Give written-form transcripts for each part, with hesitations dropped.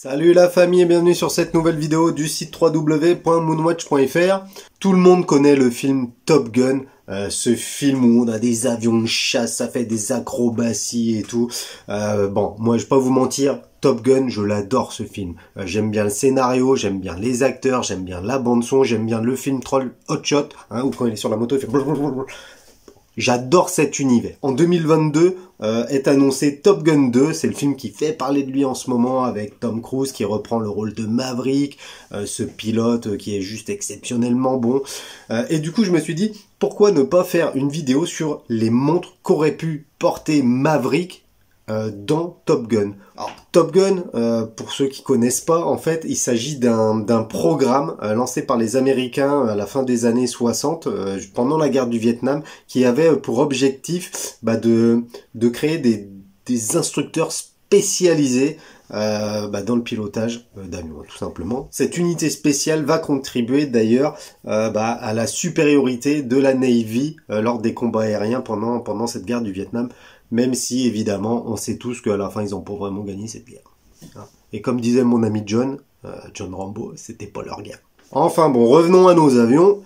Salut la famille et bienvenue sur cette nouvelle vidéo du site www.moonwatch.fr. Tout le monde connaît le film Top Gun, ce film où on a des avions de chasse, ça fait des acrobaties et tout. Bon, moi je vais pas vous mentir, Top Gun, je l'adore ce film. J'aime bien le scénario, j'aime bien les acteurs, j'aime bien la bande son, j'aime bien le film troll Hot Shot, où quand il est sur la moto il fait blablabla. J'adore cet univers. En 2022 est annoncé Top Gun 2, c'est le film qui fait parler de lui en ce moment avec Tom Cruise qui reprend le rôle de Maverick, ce pilote qui est juste exceptionnellement bon. Et du coup je me suis dit, pourquoi ne pas faire une vidéo sur les montres qu'aurait pu porter Maverick dans Top Gun. Alors Top Gun, pour ceux qui connaissent pas, en fait, il s'agit d'un programme lancé par les Américains à la fin des années 60, pendant la guerre du Vietnam, qui avait pour objectif de créer des instructeurs spécialisés dans le pilotage d'avions, tout simplement. Cette unité spéciale va contribuer d'ailleurs à la supériorité de la Navy lors des combats aériens pendant cette guerre du Vietnam. Même si, évidemment, on sait tous qu'à la fin, ils n'ont pas vraiment gagné cette guerre. Et comme disait mon ami John Rambo, c'était pas leur guerre. Enfin bon, revenons à nos avions.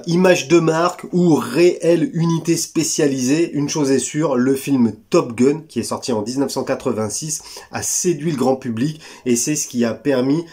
Image de marque ou réelle unité spécialisée, une chose est sûre, le film Top Gun, qui est sorti en 1986, a séduit le grand public et c'est ce qui a permis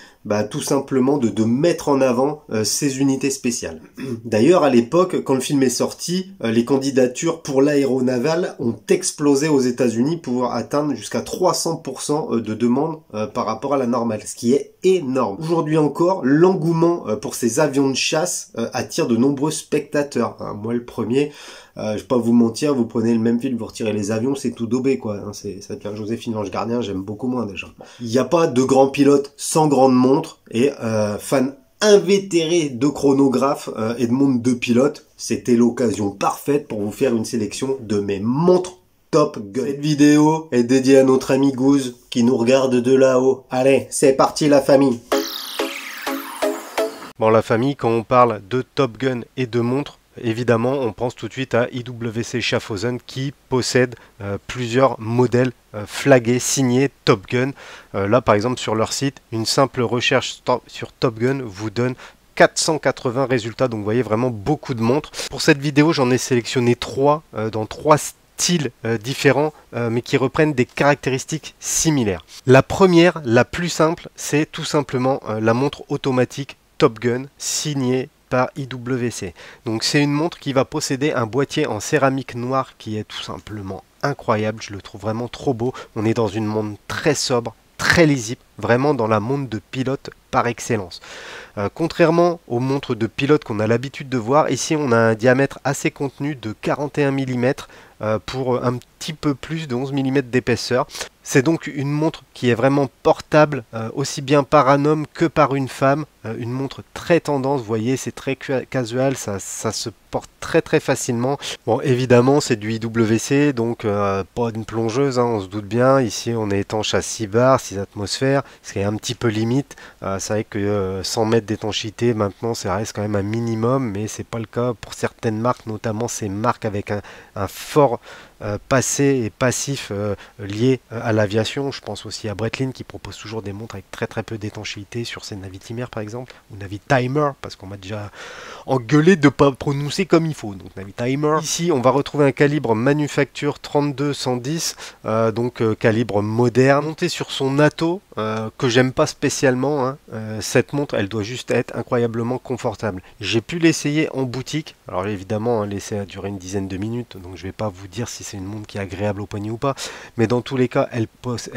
tout simplement de mettre en avant ces unités spéciales. D'ailleurs, à l'époque, quand le film est sorti, les candidatures pour l'aéronaval ont explosé aux États-Unis pour atteindre jusqu'à 300% de demandes par rapport à la normale, ce qui est énorme. Aujourd'hui encore, l'engouement pour ces avions de chasse attire de nombreux spectateurs. Moi, le premier, je vais pas vous mentir, vous prenez le même film, vous retirez les avions, c'est tout daubé, quoi. Ça devient Joséphine l'Ange Gardien, j'aime beaucoup moins déjà. Il n'y a pas de grand pilote sans grande montre, et fan invétéré de chronographes et de montres de pilotes, c'était l'occasion parfaite pour vous faire une sélection de mes montres Top Gun. Cette vidéo est dédiée à notre ami Goose qui nous regarde de là-haut. Allez, c'est parti la famille. Bon, la famille, quand on parle de Top Gun et de montres, évidemment, on pense tout de suite à IWC Schaffhausen qui possède plusieurs modèles flagués, signés Top Gun. Là, par exemple, sur leur site, une simple recherche sur Top Gun vous donne 480 résultats. Donc, vous voyez vraiment beaucoup de montres. Pour cette vidéo, j'en ai sélectionné 3 dans 3 styles différents, mais qui reprennent des caractéristiques similaires. La première, la plus simple, c'est tout simplement la montre automatique Top Gun signée par IWC. Donc c'est une montre qui va posséder un boîtier en céramique noire qui est tout simplement incroyable, je le trouve vraiment trop beau. On est dans une montre très sobre, très lisible, vraiment dans la montre de pilote par excellence. Contrairement aux montres de pilote qu'on a l'habitude de voir, ici on a un diamètre assez contenu de 41 mm pour un petit peu plus de 11 mm d'épaisseur. C'est donc une montre qui est vraiment portable, aussi bien par un homme que par une femme. Une montre très tendance, vous voyez, c'est très casual, ça se porte très facilement. Bon, évidemment, c'est du IWC, donc pas une plongeuse, on se doute bien. Ici, on est étanche à 6 bars, 6 atmosphères, ce qui est un petit peu limite. C'est vrai que 100 mètres d'étanchéité, maintenant, ça reste quand même un minimum, mais c'est pas le cas pour certaines marques, notamment ces marques avec un fort passé et passif lié à l'aviation. Je pense aussi à Breitling qui propose toujours des montres avec très peu d'étanchéité sur ses Navitimer par exemple, ou Navitimer parce qu'on m'a déjà engueulé de pas prononcer comme il faut, donc Navitimer. Ici on va retrouver un calibre manufacture 32-110, donc calibre moderne, monté sur son NATO que j'aime pas spécialement. Cette montre elle doit juste être incroyablement confortable. J'ai pu l'essayer en boutique, alors évidemment l'essai a duré une dizaine de minutes, donc je vais pas vous dire si c'est une montre qui est agréable au poignet ou pas, mais dans tous les cas elle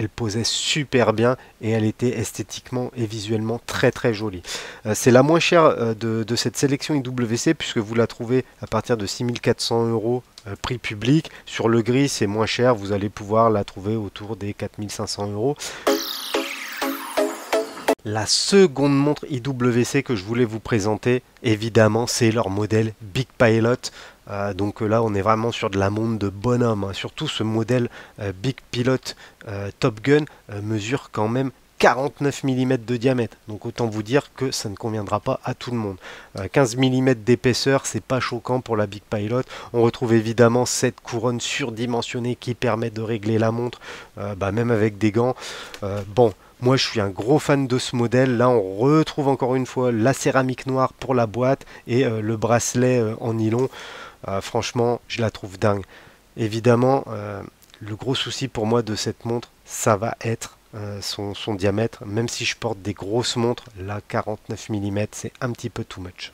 posait super bien et elle était esthétiquement et visuellement très jolie. C'est la moins chère de cette sélection IWC puisque vous la trouvez à partir de 6400 € prix public. Sur le gris c'est moins cher, vous allez pouvoir la trouver autour des 4500 €. La seconde montre IWC que je voulais vous présenter, évidemment, c'est leur modèle Big Pilot. Donc là, on est vraiment sur de la montre de bonhomme. Surtout ce modèle Big Pilot Top Gun mesure quand même 49 mm de diamètre, donc autant vous dire que ça ne conviendra pas à tout le monde. 15 mm d'épaisseur, c'est pas choquant pour la Big Pilot. On retrouve évidemment cette couronne surdimensionnée qui permet de régler la montre, même avec des gants. Bon, moi je suis un gros fan de ce modèle. Là on retrouve encore une fois la céramique noire pour la boîte et le bracelet en nylon. Franchement, je la trouve dingue. Évidemment, le gros souci pour moi de cette montre, ça va être son diamètre. Même si je porte des grosses montres, là 49 mm, c'est un petit peu too much.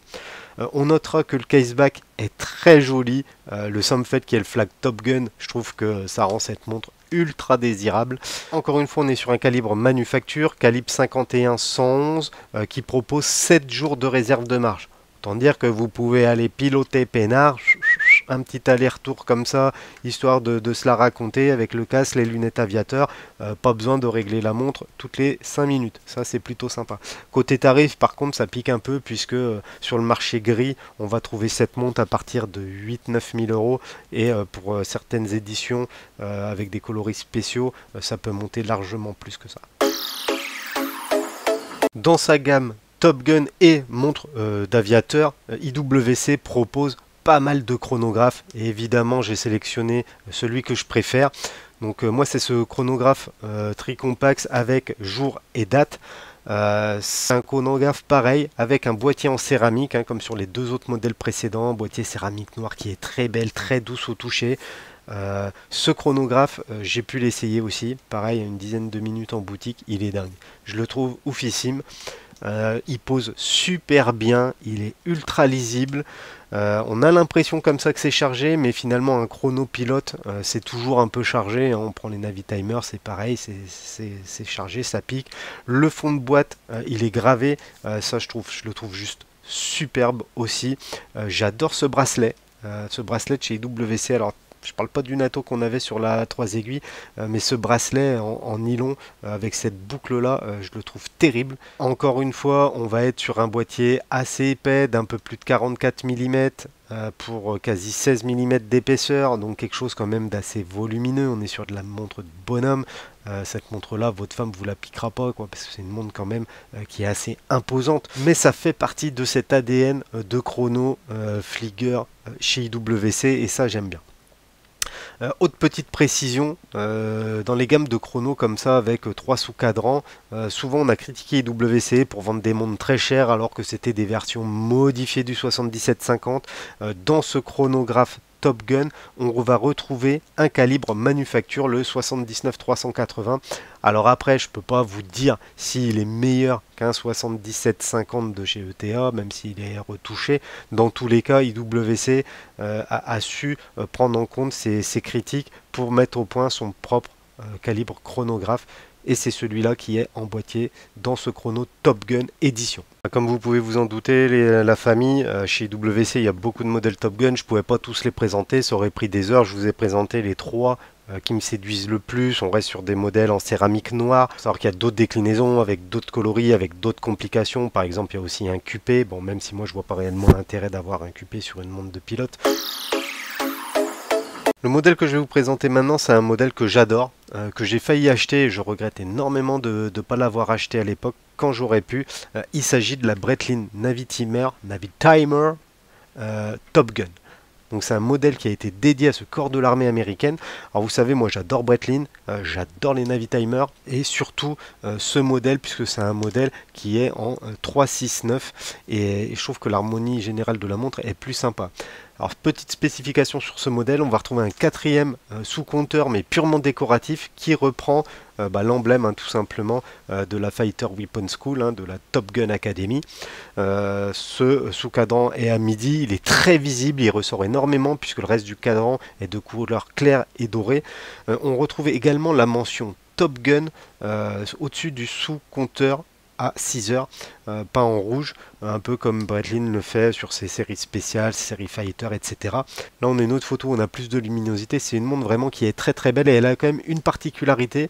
On notera que le caseback est très joli. Le simple fait qu'il y ait le flag Top Gun, je trouve que ça rend cette montre ultra désirable. Encore une fois, on est sur un calibre manufacture, calibre 51-111, qui propose 7 jours de réserve de marge. Autant dire que vous pouvez aller piloter peinard, un petit aller-retour comme ça, histoire de se la raconter avec le casque, les lunettes aviateurs. Pas besoin de régler la montre toutes les 5 minutes. Ça, c'est plutôt sympa. Côté tarif, par contre, ça pique un peu puisque sur le marché gris, on va trouver cette montre à partir de 8-9 000 euros. Et pour certaines éditions avec des coloris spéciaux, ça peut monter largement plus que ça. Dans sa gamme Top Gun et montre d'aviateur, IWC propose pas mal de chronographes et évidemment j'ai sélectionné celui que je préfère. Donc moi c'est ce chronographe Tricompax avec jour et date. C'est un chronographe pareil avec un boîtier en céramique comme sur les deux autres modèles précédents, boîtier céramique noir qui est très belle, très douce au toucher. Ce chronographe, j'ai pu l'essayer aussi, pareil, une dizaine de minutes en boutique, il est dingue. Je le trouve oufissime. Il pose super bien, il est ultra lisible. On a l'impression comme ça que c'est chargé, mais finalement un chrono pilote c'est toujours un peu chargé. On prend les Navitimers, c'est pareil, c'est chargé, ça pique. Le fond de boîte, il est gravé, ça je le trouve juste superbe aussi. J'adore ce bracelet de chez IWC. Alors je parle pas du NATO qu'on avait sur la 3 aiguilles, mais ce bracelet en nylon avec cette boucle là, je le trouve terrible. Encore une fois, on va être sur un boîtier assez épais d'un peu plus de 44 mm pour quasi 16 mm d'épaisseur, donc quelque chose quand même d'assez volumineux. On est sur de la montre de bonhomme. Cette montre là, votre femme vous la piquera pas parce que c'est une montre quand même qui est assez imposante, mais ça fait partie de cet ADN de chrono Flieger chez IWC et ça j'aime bien. Autre petite précision, dans les gammes de chrono comme ça avec 3 sous-cadrans, souvent on a critiqué IWC pour vendre des montres très chères alors que c'était des versions modifiées du 7750. Dans ce chronographe Top Gun, on va retrouver un calibre manufacture, le 79-380. Alors après, je peux pas vous dire s'il est meilleur qu'un 7750 de chez ETA, même s'il est retouché. Dans tous les cas, IWC a su prendre en compte ces critiques pour mettre au point son propre calibre chronographe. Et c'est celui-là qui est en boîtier dans ce chrono Top Gun édition. Comme vous pouvez vous en douter, la famille, chez WC, il y a beaucoup de modèles Top Gun. Je ne pouvais pas tous les présenter, ça aurait pris des heures. Je vous ai présenté les 3 qui me séduisent le plus. On reste sur des modèles en céramique noire. Il faut savoir qu'il y a d'autres déclinaisons avec d'autres coloris, avec d'autres complications. Par exemple, il y a aussi un QP. Bon, même si moi, je vois pas réellement l'intérêt d'avoir un QP sur une montre de pilote. Le modèle que je vais vous présenter maintenant, c'est un modèle que j'adore, que j'ai failli acheter et je regrette énormément de ne pas l'avoir acheté à l'époque quand j'aurais pu. Il s'agit de la Breitling Navitimer Top Gun. Donc c'est un modèle qui a été dédié à ce corps de l'armée américaine. Alors vous savez, moi j'adore Breitling, j'adore les Navitimer et surtout ce modèle puisque c'est un modèle qui est en 369 et je trouve que l'harmonie générale de la montre est plus sympa. Alors petite spécification sur ce modèle, on va retrouver un 4e sous-compteur mais purement décoratif qui reprend l'emblème tout simplement de la Fighter Weapon School, de la Top Gun Academy. Ce sous-cadran est à midi, il est très visible, il ressort énormément puisque le reste du cadran est de couleur claire et dorée. On retrouve également la mention Top Gun au-dessus du sous-compteur à 6 heures, peint en rouge, un peu comme Breitling le fait sur ses séries spéciales, ses séries Fighter, etc. Là on a une autre photo où on a plus de luminosité, c'est une montre vraiment qui est très très belle et elle a quand même une particularité,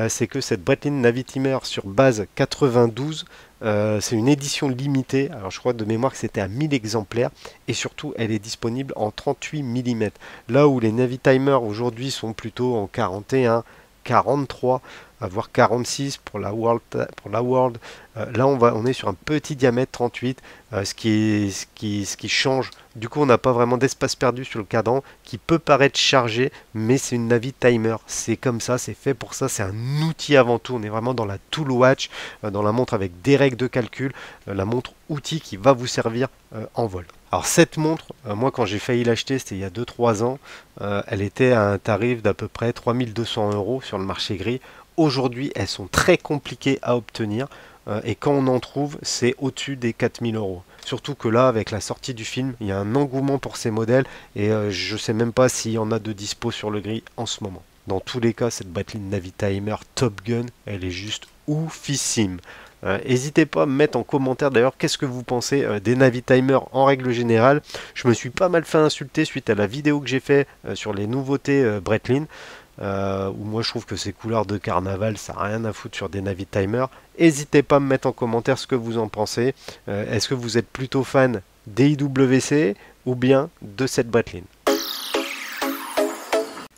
c'est que cette Breitling Navitimer sur base 92, c'est une édition limitée, alors je crois de mémoire que c'était à 1000 exemplaires et surtout elle est disponible en 38 mm. Là où les Navitimer aujourd'hui sont plutôt en 41, 43, voire 46 pour la World. Là on est sur un petit diamètre 38, ce qui change. Du coup on n'a pas vraiment d'espace perdu sur le cadran, qui peut paraître chargé, mais c'est une Navi Timer, c'est comme ça, c'est fait pour ça, c'est un outil avant tout. On est vraiment dans la tool watch, dans la montre avec des règles de calcul, la montre outil qui va vous servir en vol. Alors cette montre, moi quand j'ai failli l'acheter, c'était il y a 2-3 ans, elle était à un tarif d'à peu près 3200 € sur le marché gris. Aujourd'hui, elles sont très compliquées à obtenir et quand on en trouve, c'est au-dessus des 4000 €. Surtout que là, avec la sortie du film, il y a un engouement pour ces modèles et je ne sais même pas s'il y en a de dispo sur le gris en ce moment. Dans tous les cas, cette Breitling Navitimer Top Gun, elle est juste oufissime. N'hésitez pas à me mettre en commentaire d'ailleurs qu'est-ce que vous pensez des Navitimer en règle générale. Je me suis pas mal fait insulter suite à la vidéo que j'ai fait sur les nouveautés Breitling. Où moi je trouve que ces couleurs de carnaval ça n'a rien à foutre sur des Navitimer. N'hésitez pas à me mettre en commentaire ce que vous en pensez. Est-ce que vous êtes plutôt fan des IWC ou bien de cette Breitling?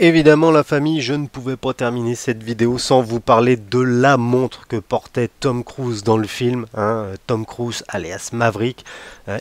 Évidemment la famille, je ne pouvais pas terminer cette vidéo sans vous parler de la montre que portait Tom Cruise dans le film, Tom Cruise alias Maverick.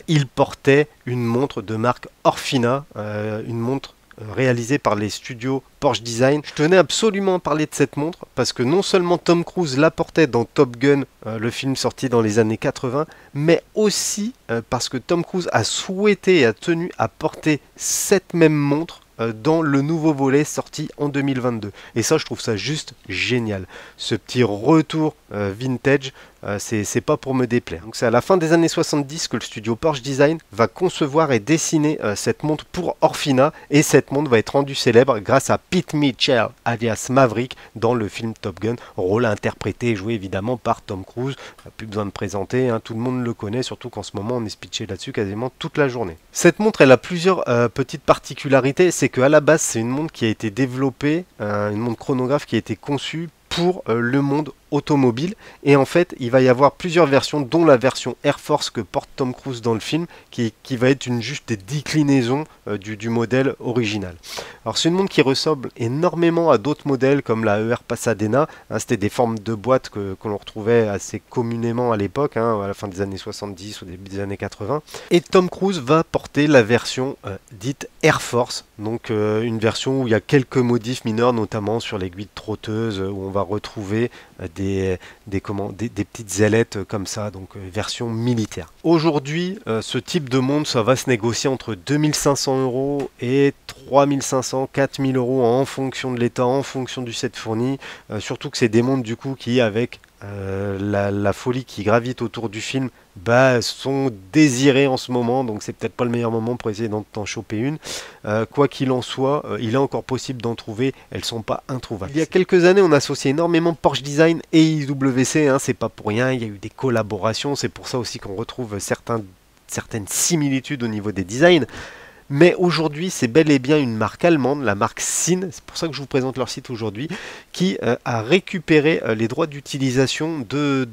Il portait une montre de marque Orfina, une montre réalisée par les studios Porsche Design. Je tenais absolument à parler de cette montre parce que non seulement Tom Cruise la portait dans Top Gun, le film sorti dans les années 80, mais aussi parce que Tom Cruise a souhaité et a tenu à porter cette même montre dans le nouveau volet sorti en 2022. Et ça, je trouve ça juste génial. Ce petit retour vintage, c'est pas pour me déplaire. Donc c'est à la fin des années 70 que le studio Porsche Design va concevoir et dessiner cette montre pour Orfina, et cette montre va être rendue célèbre grâce à Pete Mitchell alias Maverick dans le film Top Gun, rôle interprété et joué évidemment par Tom Cruise. Plus besoin de présenter, tout le monde le connaît, surtout qu'en ce moment on est pitché là-dessus quasiment toute la journée. Cette montre, elle a plusieurs petites particularités. C'est qu'à la base c'est une montre qui a été développée, une montre chronographe qui a été conçue pour le monde automobile, et en fait il va y avoir plusieurs versions, dont la version Air Force que porte Tom Cruise dans le film, qui va être juste des déclinaisons du modèle original. Alors c'est une montre qui ressemble énormément à d'autres modèles comme la ER Pasadena, c'était des formes de boîte que l'on retrouvait assez communément à l'époque, à la fin des années 70 au début des années 80, et Tom Cruise va porter la version dite Air Force, donc une version où il y a quelques modifs mineurs, notamment sur l'aiguille trotteuse, où on va retrouver des petites ailettes comme ça, donc version militaire. Aujourd'hui, ce type de montre, ça va se négocier entre 2500 € et 3500, 4000 € en fonction de l'état, en fonction du set fourni. Surtout que c'est des montres du coup qui, avec la folie qui gravite autour du film, sont désirées en ce moment, donc c'est peut-être pas le meilleur moment pour essayer d'en choper une. Quoi qu'il en soit, il est encore possible d'en trouver, elles sont pas introuvables. Il y a quelques années, on associait énormément Porsche Design et IWC, c'est pas pour rien, il y a eu des collaborations, c'est pour ça aussi qu'on retrouve certaines similitudes au niveau des designs. Mais aujourd'hui, c'est bel et bien une marque allemande, la marque Sinn, c'est pour ça que je vous présente leur site aujourd'hui, qui a récupéré les droits d'utilisation de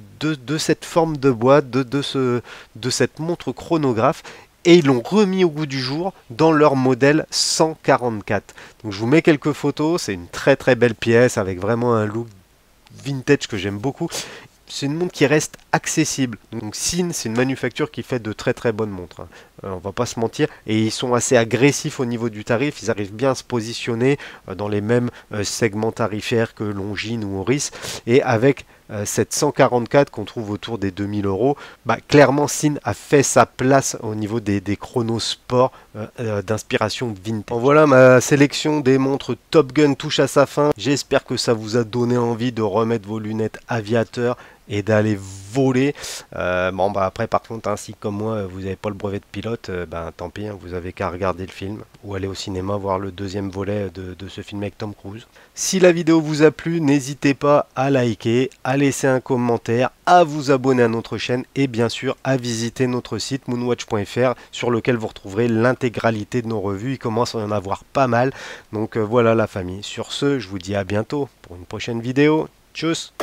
cette forme de boîte, de cette montre chronographe, et ils l'ont remis au goût du jour dans leur modèle 144. Donc je vous mets quelques photos, c'est une très très belle pièce avec vraiment un look vintage que j'aime beaucoup. C'est une montre qui reste accessible. Donc Sinn, c'est une manufacture qui fait de très très bonnes montres. On va pas se mentir. Et ils sont assez agressifs au niveau du tarif. Ils arrivent bien à se positionner dans les mêmes segments tarifaires que Longines ou Oris. Et avec cette 144 qu'on trouve autour des 2000 €, clairement Sinn a fait sa place au niveau des chronosports d'inspiration vintage. Voilà, ma sélection des montres Top Gun touche à sa fin. J'espère que ça vous a donné envie de remettre vos lunettes aviateurs et d'aller voler. Après par contre, si comme moi vous n'avez pas le brevet de pilote, tant pis, vous avez qu'à regarder le film ou aller au cinéma voir le deuxième volet de ce film avec Tom Cruise. Si la vidéo vous a plu, n'hésitez pas à liker, à laisser un commentaire, à vous abonner à notre chaîne et bien sûr à visiter notre site moonwatch.fr sur lequel vous retrouverez l'intégralité de nos revues. Il commence à y en avoir pas mal, donc voilà la famille. Sur ce, je vous dis à bientôt pour une prochaine vidéo. Tchuss!